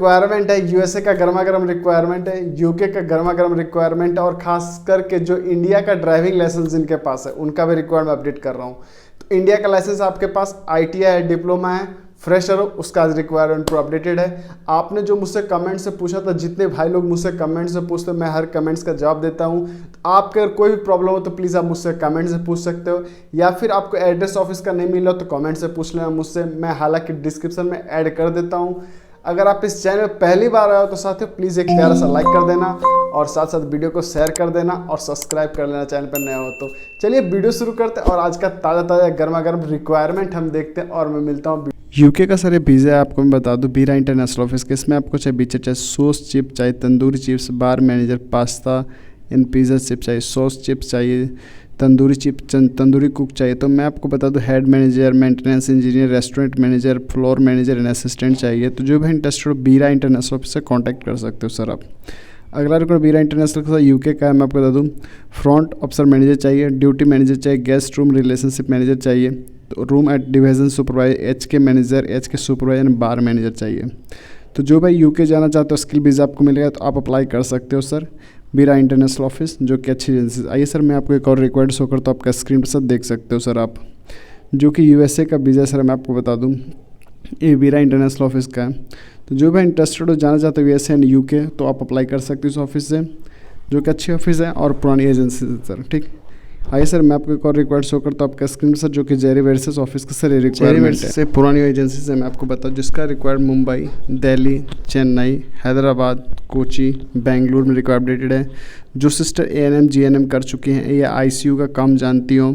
Requirement है, USA का गर्मा गर्म रिक्वायरमेंट है, यूके का गर्मा गर्म रिक्वायरमेंट है, और खास करके जो इंडिया का ड्राइविंग लाइसेंस जिनके पास है उनका भी रिक्वायरमेंट अपडेट कर रहा हूँ। तो इंडिया का लाइसेंस आपके पास आईटीआई है, डिप्लोमा है, फ्रेशर हो, उसका रिक्वायरमेंट पूरा अपडेटेड है। आपने जो मुझसे कमेंट से पूछा था, जितने भाई लोग मुझसे कमेंट से पूछते हैं मैं हर कमेंट्स का जवाब देता हूँ। तो आपके अगर कोई भी प्रॉब्लम हो तो प्लीज़ आप मुझसे कमेंट से पूछ सकते हो, या फिर आपको एड्रेस ऑफिस का नहीं मिला तो कमेंट से पूछ लेना मुझसे, मैं हालांकि डिस्क्रिप्शन में ऐड कर देता हूँ। अगर आप इस चैनल में पहली बार आए हो तो साथियों प्लीज़ एक प्यारा सा लाइक कर देना, और साथ साथ वीडियो को शेयर कर देना, और सब्सक्राइब कर लेना चैनल पर नया हो तो। चलिए वीडियो शुरू करते हैं, और आज का ताज़ा ताज़ा गर्मा गर्म रिक्वायरमेंट हम देखते हैं, और मैं मिलता हूँ। यूके का सर ये वीज़ा है, आपको मैं बता दूं, बीरा इंटरनेशनल ऑफिस के। इसमें आपको चाहिए बीचर चाहिए, सॉस चिप चाहिए, तंदूरी चिप्स, बार मैनेजर, पास्ता इन पिज़्ज़ा चिप चाहिए, सॉस चिप्स चाहिए, तंदूरी चिप, तंदूरी कुक चाहिए। तो मैं आपको बता दूं head manager, maintenance engineer, restaurant manager, floor manager and assistant चाहिए। तो जो भी इंटरेस्टेड हो बीरा इंटरनेशनल ऑफिस से कॉन्टैक्ट कर सकते हो सर आप। अगला रिकॉर्ड बीरा इंटरनेशनल का यूके का है, मैं आपको बता दूँ फ्रंट ऑफिसर मैनेजर चाहिए, ड्यूटी मैनेजर चाहिए, गेस्ट रूम रिलेशनशिप मैनेजर चाहिए, तो room at division supervisor, HK manager, HK supervisor and bar manager चाहिए। तो जो भाई यूके जाना चाहते हो स्किल वीज़ा आपको मिलेगा, तो आप अप्लाई कर सकते हो सर बीरा इंटरनेशनल ऑफिस, जो कि अच्छी एजेंसी। आइए सर मैं आपको एक और रिक्वायर्ड शो करता हूँ, आपका स्क्रीन पर सब देख सकते हो सर आप, जो कि यूएसए का वीज़ा सर मैं आपको बता दूँ ये बीरा इंटरनेशनल ऑफिस का है। तो जो भी इंटरेस्टेड हो, जाना चाहते हो यूएसए एंड यूके, तो आप अप्लाई कर सकते हो इस ऑफिस से, जो कि अच्छी ऑफिस है और पुरानी एजेंसी है सर। ठीक, आइए सर मैं आपको एक और रिक्वायर्ड शो करता हूँ आपका स्क्रीन सर, जो कि जेरी वर्सेस ऑफिस का सर रिक्वायरमेंट से पुरानी एजेंसी से मैं आपको बताऊँ, जिसका रिक्वायर्ड मुंबई, दिल्ली, चेन्नई, हैदराबाद, कोची, बेंगलुरु में रिक्वायर अपडेटेड है। जो सिस्टर एएनएम जीएनएम कर चुकी हैं या आईसीयू का काम जानती हो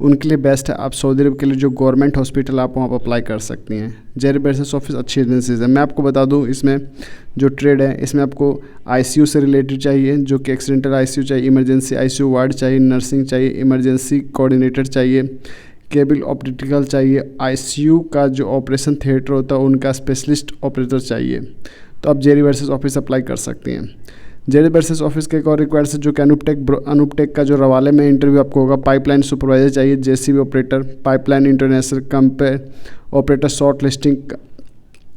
उनके लिए बेस्ट है। आप सऊदी अरब के लिए जो गवर्नमेंट हॉस्पिटल आप वहाँ पर अप्लाई कर सकती हैं। जेरी वर्सेस ऑफिस अच्छी एजेंसीज है। मैं आपको बता दूँ इसमें जो ट्रेड है, इसमें आपको आईसीयू से रिलेटेड चाहिए, जो कि एक्सीडेंटल आईसीयू चाहिए, इमरजेंसी आईसीयू वार्ड चाहिए, नर्सिंग चाहिए, इमरजेंसी कोऑर्डिनेटर चाहिए, केबल ऑप्टिकल चाहिए, आईसीयू का जो ऑपरेशन थिएटर होता है उनका स्पेशलिस्ट ऑपरेटर चाहिए। तो आप जेरी वर्सेस ऑफिस अप्लाई कर सकती हैं। जेरी वर्सेस ऑफिस के एक और रिक्वायर्ड है, जो कि अनुपटेक का जो रवाले में इंटरव्यू आपको होगा। पाइपलाइन सुपरवाइजर चाहिए, JCB operator, pipeline international compare operator, short listing,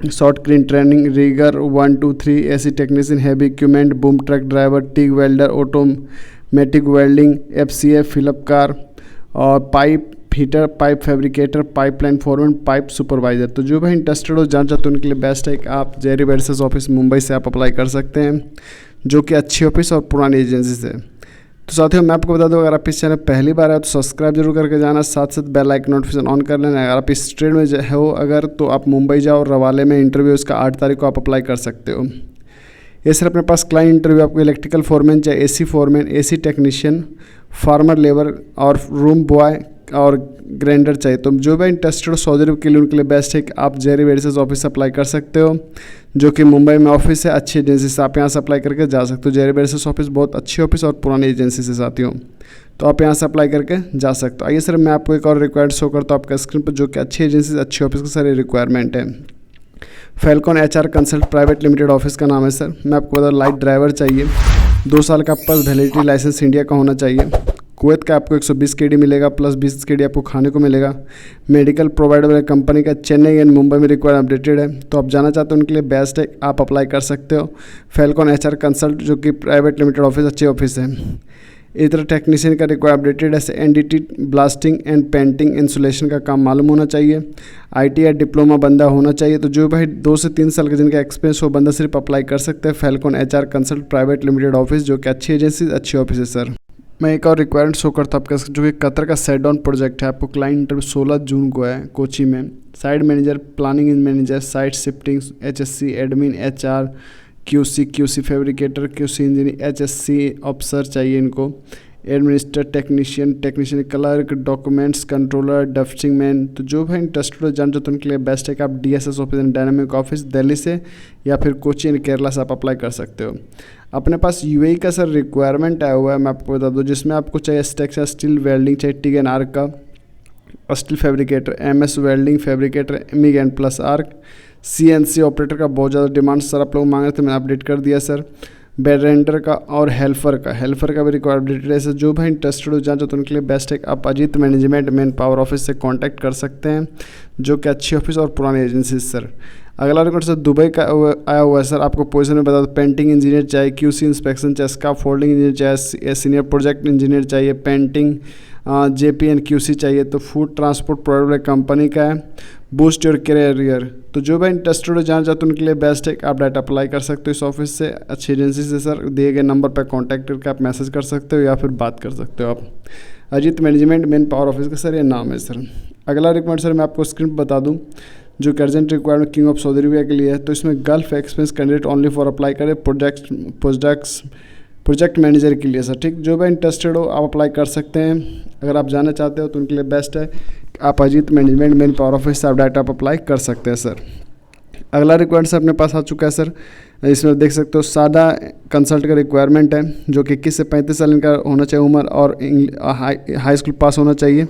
short screen training, rigger 1 2 3, AC technician, heavy equipment, boom truck driver, TIG welder, automatic welding, FCA, fill up car, और pipe heater, pipe fabricator, pipeline foreman, pipe supervisor. तो जो भी interested हो, जान चाहते हो उनके लिए बेस्ट है कि आप जेरी वर्सेस ऑफिस मुंबई से आप अप्लाई कर सकते हैं, जो कि अच्छी ऑफिस और पुरानी एजेंसी से। तो साथियों मैं आपको बता दूं, अगर आप इस चैनल पहली बार आए तो सब्सक्राइब जरूर करके जाना, साथ साथ बेल आइकन नोटिफिकेशन ऑन कर लेना। अगर आप इस ट्रेड में हो अगर, तो आप मुंबई जाओ, रवाले में इंटरव्यू इसका 8 तारीख को आप अप्लाई कर सकते हो। ये सर अपने पास क्लाइंट इंटरव्यू आपको इलेक्ट्रिकल फोरमैन चाहिए, AC foreman, AC technician, farmer labour और रूम बॉय और ग्राइंडर चाहिए। तो जो भी इंटरेस्टेड हो सऊदी अरब के लिए, उनके लिए बेस्ट है कि आप जेरी वर्सेस ऑफिस अप्लाई कर सकते हो, जो कि मुंबई में ऑफिस है, अच्छी एजेंसी से आप यहाँ से अप्लाई करके जा सकते हो। जेरी वर्सेस ऑफिस बहुत अच्छी ऑफिस और पुरानी एजेंसी से साथियों, तो आप यहाँ से अप्लाई करके जा सकते हो। आइए सर मैं आपको एक और रिक्वायर्ड शो करता हूँ आपका स्क्रीन पर, जो कि अच्छी एजेंसी से अच्छी ऑफिस का सर रिक्वायरमेंट है। Falcon HR consult private limited office का नाम है सर। मैं आपको बता, लाइट ड्राइवर चाहिए, 2 साल का आपके पास वैलिडिटी लाइसेंस इंडिया का होना चाहिए। कुवैत का आपको 120 केडी मिलेगा, प्लस 20 केडी आपको खाने को मिलेगा। मेडिकल प्रोवाइडर कंपनी का चेन्नई एंड मुंबई में रिक्वायर अपडेटेड है। तो आप जाना चाहते हो उनके लिए बेस्ट है, आप अप्लाई कर सकते हो। फैल्कॉन एचआर कंसल्ट, जो कि प्राइवेट लिमिटेड ऑफिस, अच्छी ऑफिस है। इस तरह टेक्नीशियन का रिक्वायर अपडेटेड है, NDT blasting and painting insulation का काम मालूम होना चाहिए। आईटीआई डिप्लोमा बंदा होना चाहिए। तो जो भाई 2 से 3 साल का जिनका एक्सपीरियंस हो बंदा सिर्फ अप्लाई कर सकते हैं। Falcon HR consult private limited office, जो कि अच्छी एजेंसी अच्छी ऑफिस है सर। मैं एक और रिक्वायरमेंट शो करता हूँ आपका, जो कि कतर का सेट डाउन प्रोजेक्ट है। आपको क्लाइंट इंटरव्यू 16 जून को है कोची में। Side manager, planning manager, site shifting, HSC admin, HR, QC fabricator, QC engineer, HSC officer चाहिए इनको, administrator, technician clerk, documents controller, dusting man. तो जो भी इंटरेस्टेड हो, जान तो उनके लिए बेस्ट है कि आप DSS office and dynamic office Delhi से या फिर कोची एंड केरला से आप अप्लाई कर सकते हो। अपने पास यूएई का सर रिक्वायरमेंट आया हुआ है, मैं आपको बता दूं, जिसमें आपको चाहिए स्टेक्चर स्टील वेल्डिंग चाहिए, टिग एंड आर्क का, steel fabricator, MS welding fabricator, MiG and plus arc, CNC operator का बहुत ज़्यादा डिमांड सर आप लोग मांग रहे थे, मैंने अपडेट कर दिया सर। बेड रेंडर का और हेल्पर का भी रिक्वायर अपडेटेड है सर। जो भी इंटरेस्टेड हो जाए तो उनके लिए बेस्ट है आप Ajit management man power office से कांटेक्ट कर सकते हैं, जो कि अच्छी ऑफिस और पुरानी एजेंसी सर। अगला रिक्वायरमेंट सर दुबई का आया हुआ है सर। आपको पोजीशन में बता दो, पेंटिंग इंजीनियर चाहिए, क्यूसी इंस्पेक्शन चाहिए, स्काफ फोल्डिंग इंजीनियर चाहिए, सीनियर प्रोजेक्ट इंजीनियर चाहिए, पेंटिंग JPN QC चाहिए। तो फूड ट्रांसपोर्ट प्रोडक्ट कंपनी का है, बूस्ट योर कैरियर। तो जो भाई इंटरेस्टेड हो जाना चाहते हैं उनके लिए बेस्ट है, आप डायरेक्ट अप्लाई कर सकते हो इस ऑफिस से, अच्छी एजेंसी से सर। दिए गए नंबर पर कॉन्टैक्ट करके आप मैसेज कर सकते हो या फिर बात कर सकते हो आप। Ajit management main power office का सर ये नाम है सर। अगला रिक्वायरमेंट सर मैं आपको स्क्रीन पर बता दूँ, जो कि urgent requirement king of Saudi Arabia के लिए है। तो इसमें gulf experience candidate only for apply करें प्रोजेक्ट मैनेजर के लिए सर, ठीक। जो भी इंटरेस्टेड हो आप अप्लाई कर सकते हैं। अगर आप जाना चाहते हो तो उनके लिए बेस्ट है, आप Ajit management main power office से आप डायरेक्ट आप अप्लाई कर सकते हैं सर। अगला रिक्वायरमेंट सर अपने पास आ चुका है सर। इसमें देख सकते हो सादा कंसल्ट का रिक्वायरमेंट है, जो कि 21 से 35 साल इनका होना चाहिए उम्र, और हाई स्कूल पास होना चाहिए,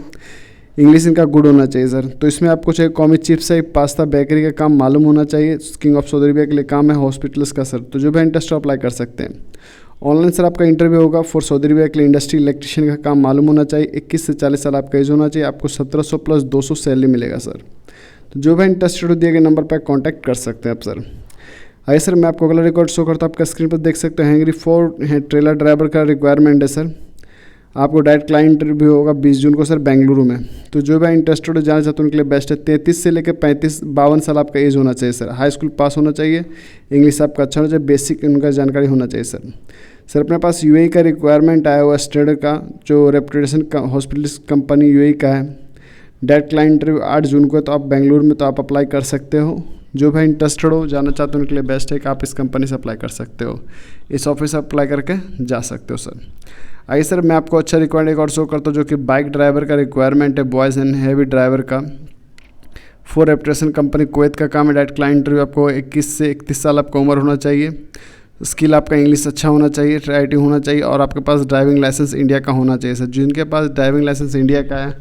इंग्लिश इनका गुड होना चाहिए सर। तो इसमें आपको चाहिए कॉमी चिप्स है, पास्ता बेकरी का काम मालूम होना चाहिए, किंग ऑफ सऊदी अरेबिया के लिए काम है, हॉस्पिटल्स का सर। तो जो भी इंटरेस्ट हो अप्लाई कर सकते हैं। ऑनलाइन सर आपका इंटरव्यू होगा फॉर सऊदी अरेबिया के लिए इंडस्ट्री इलेक्ट्रिशियन का काम मालूम होना चाहिए, 21 से 40 साल आपका एज होना चाहिए, आपको 1700 प्लस 200 सैलरी मिलेगा सर। तो जो भी इंटरेस्टेड हो दिए गए नंबर पर कॉन्टैक्ट कर सकते हैं आप सर। आइए सर मैं आपको अगला रिकॉर्ड शो करता हूँ, आपका स्क्रीन पर देख सकते हैं हैंगरी 4 है ट्रेलर ड्राइवर का रिक्वायरमेंट है सर। आपको डायरेक्ट क्लाइंट इंटरव्यू होगा 20 जून को सर बेंगलुरु में। तो जो भी इंटरेस्टेड हो जाना चाहते हैं उनके लिए बेस्ट है। 33 से लेकर 52 साल आपका एज होना चाहिए सर, हाई स्कूल पास होना चाहिए, इंग्लिश आपका अच्छा होना चाहिए, बेसिक उनका जानकारी होना चाहिए सर। सर अपने पास UAE का रिक्वायरमेंट आया हुआ स्टेड का, जो रेपुटेशन का हॉस्पिटल्स कंपनी UAE का है। डायरेक्ट क्लाइंट इंटरव्यू 8 जून को है, तो आप बेंगलुरु में तो आप अप्लाई कर सकते हो। जो भी इंटरेस्टेड हो जाना चाहते हो उनके लिए बेस्ट है कि आप इस कंपनी से अप्लाई कर सकते हो, इस ऑफिस से अप्लाई करके जा सकते हो सर। आइए सर मैं आपको अच्छा रिक्वायरमेंट एक और शो करता हूँ, जो कि बाइक ड्राइवर का रिक्वायरमेंट है, बॉयज़ एंड हैवी ड्राइवर का, फॉर रेपुटेशन कंपनी कुवैत का काम है। डायरेक्ट क्लाइंट इंटरव्यू, आपको 21 से 31 साल आपका उम्र होना चाहिए, स्किल आपका इंग्लिश अच्छा होना चाहिए, राइटिंग होना चाहिए, और आपके पास ड्राइविंग लाइसेंस इंडिया का होना चाहिए सर। जिनके पास ड्राइविंग लाइसेंस इंडिया का है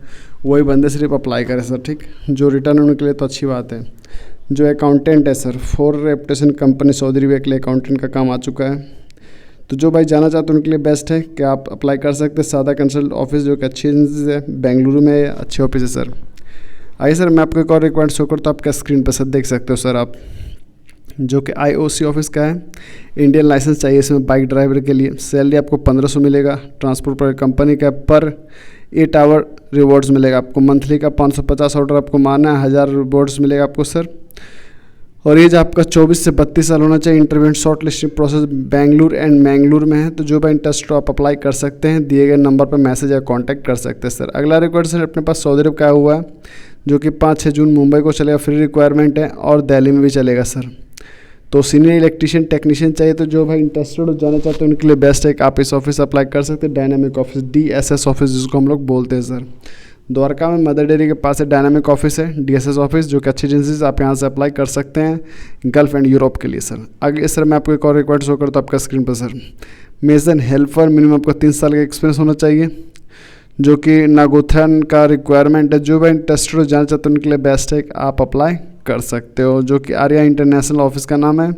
वही बंदे सिर्फ अप्लाई करें सर, ठीक। जो रिटर्न होने के लिए तो अच्छी बात है। जो अकाउंटेंट है sir, for reputation company Saudi Arabia के लिए अकाउंटेंट का काम आ चुका है। तो जो भाई जाना चाहते हैं उनके लिए बेस्ट है कि आप अप्लाई कर सकते हैं। सादा कंसल्ट ऑफिस जो कि अच्छी एजेंसी है, बेंगलुरु में अच्छी ऑफिस है सर। आइए सर मैं आपको एक और रिक्वायरमेंट शो करता हूँ, आपका स्क्रीन पर सर देख सकते हो सर आप, जो कि IOC ऑफिस का है। इंडियन लाइसेंस चाहिए इसमें बाइक ड्राइवर के लिए। सैलरी आपको 1500 मिलेगा, ट्रांसपोर्ट पर कंपनी का पर 8 आवर रिवॉर्ड्स मिलेगा आपको। मंथली का 550 ऑर्डर आपको मारना है, 1000 रिवॉर्ड्स मिलेगा आपको सर। और एज आपका 24 से 32 साल होना चाहिए। Interview short listing process Bengaluru and Mangaluru में है। तो जो भी इंटरेस्ट हो आप अप्लाई कर सकते हैं, दिए गए नंबर पर मैसेज या कॉन्टैक्ट कर सकते हैं सर। अगला रिक्वायरमेंट सर अपने पास सऊदी अरब का हुआ है, जो कि 5-6 जून मुंबई को चलेगा, फ्री रिक्वायरमेंट है, और दिल्ली में भी चलेगा सर। तो सीनियर इलेक्ट्रिशियन टेक्नीशियन चाहिए। तो जो भाई इंटरेस्टेड हो जाना चाहते हैं उनके लिए बेस्ट है कि आप इस ऑफिस अप्लाई कर सकते हैं, डायनामिक ऑफिस, DSS ऑफिस जिसको हम लोग बोलते हैं सर। द्वारका में मदर डेयरी के पास है डायनामिक ऑफिस है, DSS ऑफिस, जो कि अच्छी एजेंसी आप यहाँ से अप्लाई कर सकते हैं गल्फ एंड यूरोप के लिए सर। आगे सर मैं आपको एक और रिक्वायर्ड शो करता हूँ आपका स्क्रीन पर सर। मेसन हेल्पर, मिनिमम आपको 3 साल का एक्सपीरियंस होना चाहिए, जो कि नागोथन का रिक्वायरमेंट है। जो भी इंटरेस्टेड हो जाना चाहते हैं उनके लिए बेस्ट है कि आप अप्लाई कर सकते हो, जो कि आर्या इंटरनेशनल ऑफिस का नाम है।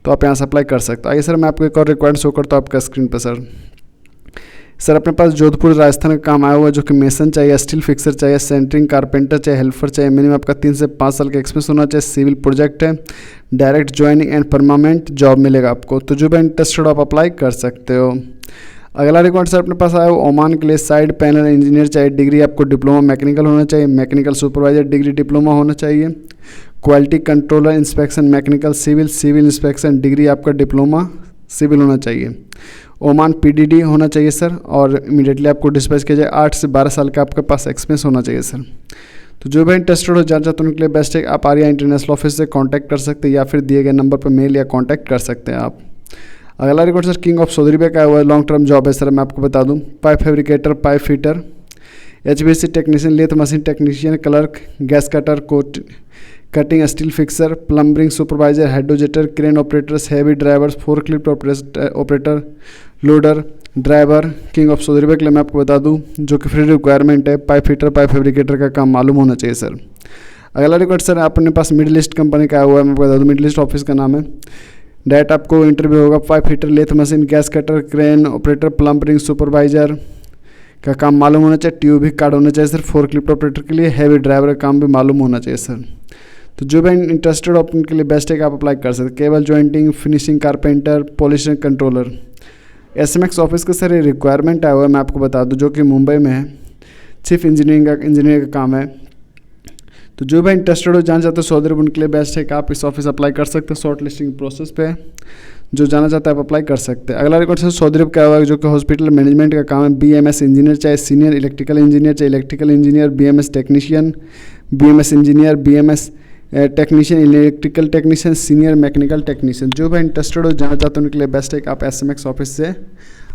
तो आप यहाँ से अप्लाई कर सकते हो। आइए सर मैं आपको एक और रिक्वायर्ड शो करता हूँ आपका स्क्रीन पर सर। अपने पास जोधपुर राजस्थान का काम आया हुआ है, जो कि मेसन चाहिए, स्टील फिक्सर चाहिए, सेंटरिंग कारपेंटर चाहिए, हेल्पर चाहिए। मिनिमम आपका 3 से 5 साल का एक्सपीरियंस होना चाहिए। सिविल प्रोजेक्ट है, direct joining and permanent job मिलेगा आपको। तो जो भी इंटरेस्टेड आप अप्लाई कर सकते हो। अगला रिक्वायर्ड सर अपने पास आया हुआ ओमान के लिए साइड पैनल इंजीनियर चाहिए। डिग्री आपको डिप्लोमा मैकेनिकल होना चाहिए, मैकेनिकल सुपरवाइजर डिग्री डिप्लोमा होना चाहिए। Quality controller inspection mechanical civil inspection degree आपका डिप्लोमा सिविल होना चाहिए। ओमान PDD होना चाहिए सर, और इमीडिएटली आपको डिस्पैच किया जाए। 8 से 12 साल का आपके पास एक्सपीरियंस होना चाहिए सर। तो जो भी इंटरेस्टेड हो जाना चाहते हैं उनके लिए बेस्ट है आप आर्या इंटरनेशनल ऑफिस से कांटेक्ट कर सकते हैं, या फिर दिए गए नंबर पर मेल या कांटेक्ट कर सकते हैं आप। अगला record sir king of Saudi Arabia का हुआ है, लॉन्ग टर्म जॉब है सर। मैं आपको बता दूं, pipe fabricator, pipe fitter, HVAC technician, lathe machine technician, clerk, gas cutter, cutting steel fixer, plumbing supervisor, hydrojetter, crane operators, heavy drivers, forklift operator, loader, driver. King of Saudi Arabia के लिए मैं आपको बता दूं, जो कि फ्री रिक्वायरमेंट है। Pipe fitter, pipe fabricator का काम मालूम होना चाहिए सर। अगला रिकॉर्ड सर अपने पास मिडिल ईस्ट कंपनी का हुआ है, मैं बता दूं मिडिल ईस्ट ऑफिस का नाम है। डायरेक्ट आपको इंटरव्यू होगा। Pipe fitter, lathe machine, gas cutter, crane operator, plumbing supervisor का काम मालूम होना चाहिए। ट्यूबिक कार्ड होना चाहिए सर। फोर्कलिफ्ट ऑपरेटर के लिए हैवी ड्राइवर का काम भी मालूम होना चाहिए सर। तो जो भी इंटरेस्टेड हो उनके लिए बेस्ट है कि आप अप्लाई कर सकते हैं। Cable jointing, finishing, carpenter, polisher, controller. SMX office का सर ये रिक्वायरमेंट आया हुआ है, मैं आपको बता दूं, जो कि मुंबई में है। चीफ इंजीनियर का काम है। तो जो भी इंटरेस्टेड हो, जाना चाहते हो सऊदी अरब, उनके लिए बेस्ट है कि आप इस ऑफिस अप्लाई कर सकते हैं। शॉर्ट लिस्टिंग प्रोसेस पे जो जाना चाहता है आप अप्लाई कर सकते हैं। अगला रिकॉर्ड सर सऊदी अरब का हुआ है, जो कि हॉस्पिटल मैनेजमेंट का काम है। BMS इंजीनियर, चाहे सीनियर इलेक्ट्रिकल इंजीनियर, चाहे electrical engineer, BMS technician, BMS engineer, BMS technician, electrical technician, senior mechanical technician. जो भी इंटरेस्टेड हो, जाना चाहते हो, उनके लिए बेस्ट है कि आप SMX ऑफिस से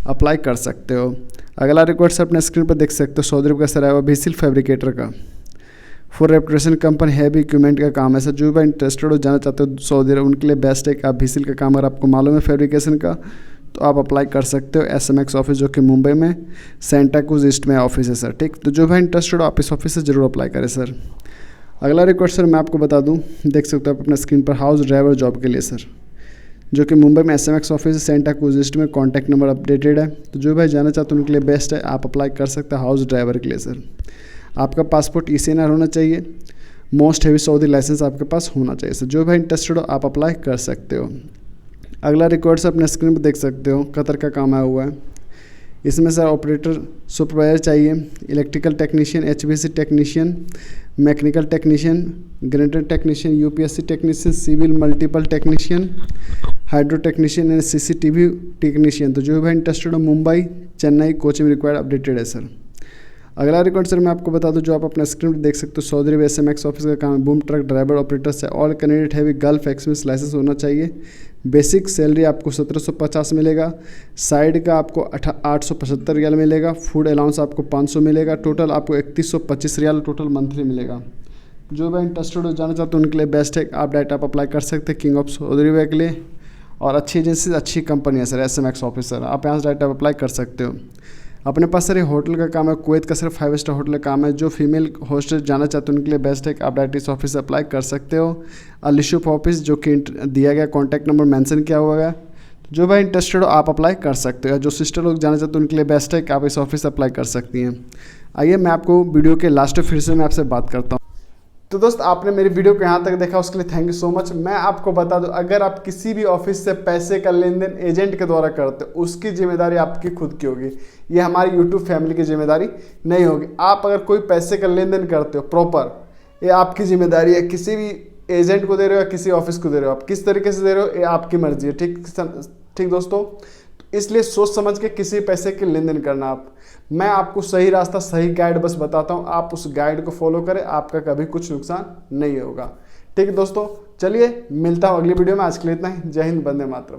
अप्लाई कर सकते हो। अगला रिकॉर्ड सर अपने स्क्रीन पर देख सकते हो, सऊदी अरब का सर है VCL फैब्रिकेटर का। For reputation company, heavy equipment का काम है सर। जो भी इंटरेस्टेड हो, जाना चाहते हो सऊदी अरब, उनके लिए बेस्ट है कि आप VCL का काम, अगर आपको मालूम है फैब्रिकेशन का, तो आप अप्लाई कर सकते हो। SMX ऑफिस जो कि मुंबई में सेंटा क्रूज ईस्ट में ऑफिस है सर, ठीक। तो जो भी इंटरेस्टेड हो, आप इस ऑफिस से जरूर अप्लाई करें सर। अगला रिक्वेस्ट सर मैं आपको बता दूं, देख सकते हो आप अपना स्क्रीन पर, हाउस ड्राइवर जॉब के लिए सर, जो कि मुंबई में SMX office Santa cruise east में। कॉन्टैक्ट नंबर अपडेटेड है। तो जो भाई जाना चाहते हैं उनके लिए बेस्ट है, आप अप्लाई कर सकते हैं हाउस ड्राइवर के लिए सर। आपका पासपोर्ट ECNR होना चाहिए। मोस्ट हेवी सऊदी लाइसेंस आपके पास होना चाहिए सर। जो भाई इंटरेस्टेड हो, आप अप्लाई कर सकते हो। अगला रिकॉर्ड सर अपने स्क्रीन पर देख सकते हो, कतर का काम आया हुआ है। इसमें सर ऑपरेटर सुपरवाइजर चाहिए, electrical technician, HVAC technician, mechanical technician, greater technician, UPSC technician, civil multiple technician, hydro technician and CCTV technician. तो जो भी इंटरेस्टेड हो, मुंबई, चेन्नई, कोची में रिक्वायर्ड अपडेटेड है सर। अगला रिकॉर्ड सर मैं आपको बता दूं, जो आप अपना स्क्रीन पर देख सकते हो, सऊदी अरब SMX ऑफिस का काम है। बूम ट्रक ड्राइवर ऑपरेटर से all candidate heavy gulf experience license होना चाहिए। बेसिक सैलरी आपको 1750 मिलेगा। साइड का आपको 875 रियाल मिलेगा। फूड अलाउंस आपको 500 मिलेगा। टोटल आपको 3125 रियाल टोटल मंथली मिलेगा। जो भी इंटरेस्टेड हो, जाना चाहते हो, उनके लिए बेस्ट है, आप डायरेक्ट आप अप्लाई कर सकते हैं किंग ऑफ सऊदी अरब के लिए। और अच्छी एजेंसी, अच्छी कंपनी है सर SMX ऑफिस सर, आप यहाँ से डायरेक्ट आप अप्लाई कर सकते हो। अपने पास सर ये होटल का काम है, कुवैत का सिर्फ 5 स्टार होटल का काम है। जो फीमेल हॉस्टल जाना चाहते हैं उनके लिए बेस्ट है कि आप डायरेक्ट इस ऑफिस से अप्लाई कर सकते हो। अलिशुफ ऑफिस, जो कि दिया गया कॉन्टैक्ट नंबर मेंशन किया हुआ है। जो भाई इंटरेस्टेड हो, आप अप्लाई कर सकते हो। जो सिस्टर लोग जाना चाहते हैं उनके लिए बेस्ट है कि आप इस ऑफिस से अप्लाई कर सकती हैं। आइए मैं आपको वीडियो के लास्ट में फिर से मैं आपसे बात करता हूँ। तो दोस्त, आपने मेरी वीडियो को यहाँ तक देखा, उसके लिए थैंक यू सो मच। मैं आपको बता दूं, अगर आप किसी भी ऑफिस से पैसे का लेन देन एजेंट के द्वारा करते हो, उसकी जिम्मेदारी आपकी खुद की होगी। ये हमारी यूट्यूब फैमिली की जिम्मेदारी नहीं होगी। आप अगर कोई पैसे का लेन देन करते हो प्रॉपर, ये आपकी जिम्मेदारी है। किसी भी एजेंट को दे रहे हो या किसी ऑफिस को दे रहे हो, आप किस तरीके से दे रहे हो, ये आपकी मर्जी है। ठीक दोस्तों, इसलिए सोच समझ के किसी पैसे के लेन देन करना। आप, मैं आपको सही रास्ता, सही गाइड बस बताता हूँ, आप उस गाइड को फॉलो करें, आपका कभी कुछ नुकसान नहीं होगा। ठीक है दोस्तों, चलिए मिलता हूँ अगली वीडियो में। आज के लिए इतना ही। जय हिंद, वंदे मातरम।